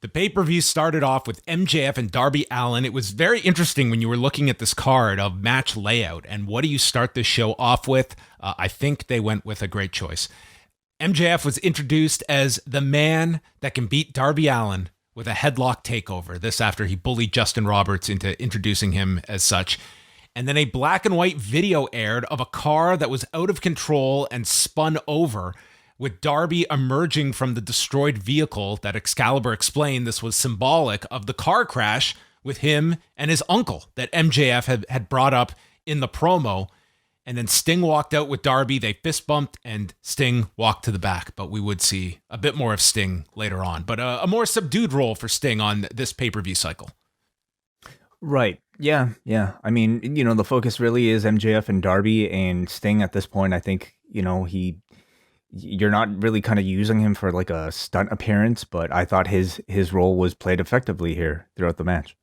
The pay-per-view started off with MJF and Darby Allin. It was very interesting when you were looking at this card of match layout and what do you start this show off with? I think they went with a great choice. MJF was introduced as the man that can beat Darby Allin with a headlock takeover. This after he bullied Justin Roberts into introducing him as such. And then a black and white video aired of a car that was out of control and spun over, with Darby emerging from the destroyed vehicle that Excalibur explained this was symbolic of the car crash with him and his uncle that MJF had brought up in the promo. And then Sting walked out with Darby. They fist bumped and Sting walked to the back. But we would see a bit more of Sting later on. But a more subdued role for Sting on this pay-per-view cycle. Right. Yeah. I mean, the focus really is MJF and Darby, and Sting at this point. I think, you're not really kind of using him for like a stunt appearance, but I thought his role was played effectively here throughout the match.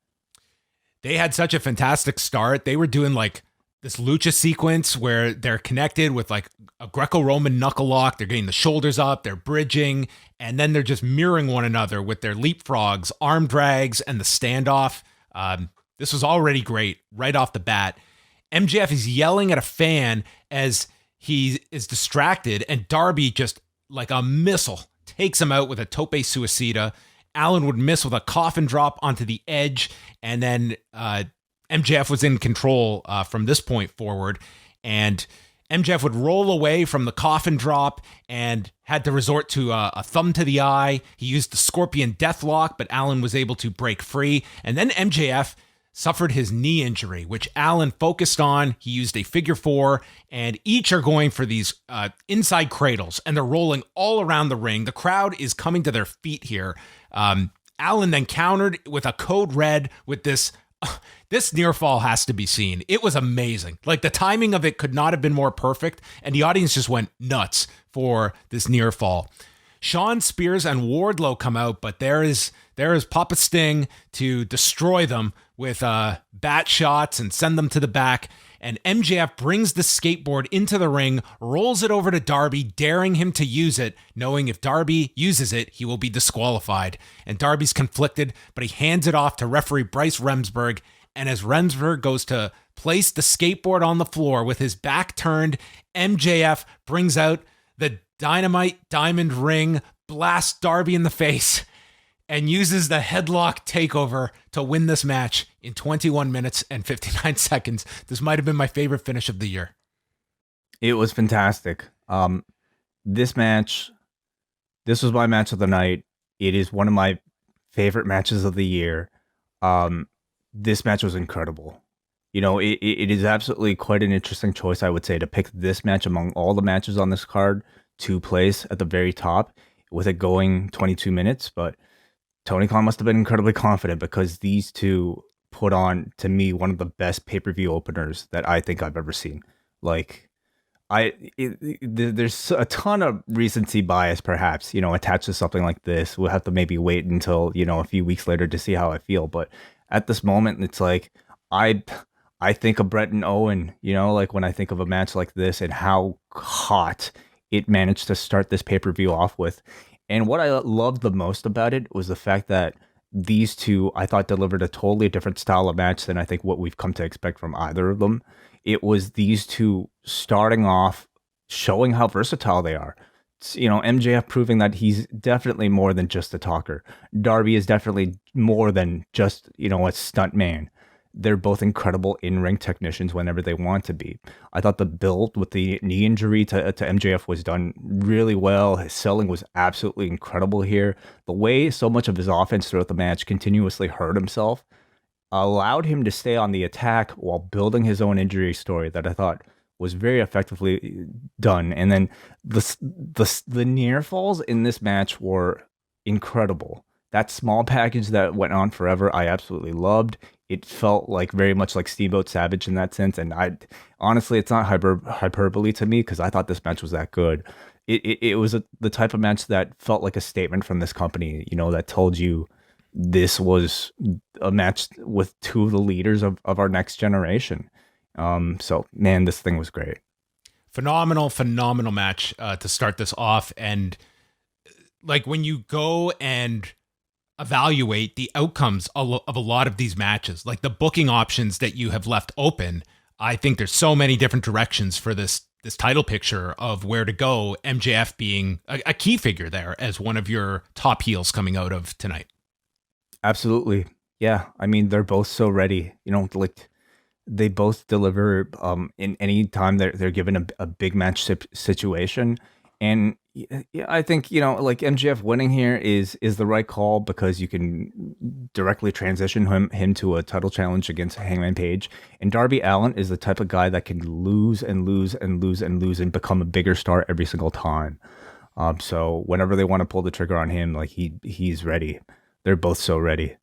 They had such a fantastic start. They were doing like this lucha sequence where they're connected with like a Greco-Roman knuckle lock. They're getting the shoulders up, they're bridging, and then they're just mirroring one another with their leapfrogs, arm drags, and the standoff. This was already great right off the bat. MJF is yelling at a fan as he is distracted, and Darby just like a missile takes him out with a tope suicida. Allin would miss with a coffin drop onto the edge, and then MJF was in control from this point forward, and MJF would roll away from the coffin drop and had to resort to a thumb to the eye. He used the Scorpion Deathlock, but Allin was able to break free, and then MJF suffered his knee injury, which Allin focused on. He used a figure four, and each are going for these inside cradles, and they're rolling all around the ring. The crowd is coming to their feet here. Allin then countered with a code red with this. This near fall has to be seen. It was amazing. Like the timing of it could not have been more perfect, and the audience just went nuts for this near fall. Shawn Spears and Wardlow come out, but there is Papa Sting to destroy them with bat shots and send them to the back. And MJF brings the skateboard into the ring, rolls it over to Darby, daring him to use it, knowing if Darby uses it, he will be disqualified. And Darby's conflicted, but he hands it off to referee Bryce Remsburg. And as Remsburg goes to place the skateboard on the floor with his back turned, MJF brings out the Dynamite Diamond Ring, blasts Darby in the face, and uses the headlock takeover to win this match in 21 minutes and 59 seconds. This might have been my favorite finish of the year. It was fantastic. This was my match of the night. It is one of my favorite matches of the year. This match was incredible. It is absolutely quite an interesting choice, I would say, to pick this match among all the matches on this card to place at the very top with it going 22 minutes. But Tony Khan must have been incredibly confident, because these two put on, to me, one of the best pay-per-view openers that I think I've ever seen. Like, there's a ton of recency bias, perhaps, attached to something like this. We'll have to maybe wait until, a few weeks later to see how I feel. But at this moment, it's like, I think of Brett and Owen, like when I think of a match like this and how hot it managed to start this pay-per-view off with. And what I loved the most about it was the fact that these two, I thought, delivered a totally different style of match than I think what we've come to expect from either of them. It was these two starting off, showing how versatile they are. MJF proving that he's definitely more than just a talker. Darby is definitely more than just, a stunt man. They're both incredible in-ring technicians whenever they want to be. I thought the build with the knee injury to MJF was done really well. His selling was absolutely incredible here. The way so much of his offense throughout the match continuously hurt himself allowed him to stay on the attack while building his own injury story that I thought was very effectively done. And then the near falls in this match were incredible. That small package that went on forever, I absolutely loved. It felt like very much like Steamboat Savage in that sense. And honestly, it's not hyperbole to me, because I thought this match was that good. It was the type of match that felt like a statement from this company, that told you this was a match with two of the leaders of our next generation. So, man, this thing was great. Phenomenal match to start this off. And like when you go and evaluate the outcomes of a lot of these matches, like the booking options that you have left open. I think there's so many different directions for this title picture of where to go. MJF being a key figure there as one of your top heels coming out of tonight. Absolutely. Yeah. I mean, they're both so ready. Like they both deliver in any time they're given a big match situation. And yeah, I think, like MJF winning here is the right call because you can directly transition him to a title challenge against Hangman Page. And Darby Allin is the type of guy that can lose and lose and lose and lose and become a bigger star every single time. So whenever they want to pull the trigger on him, like he's ready. They're both so ready.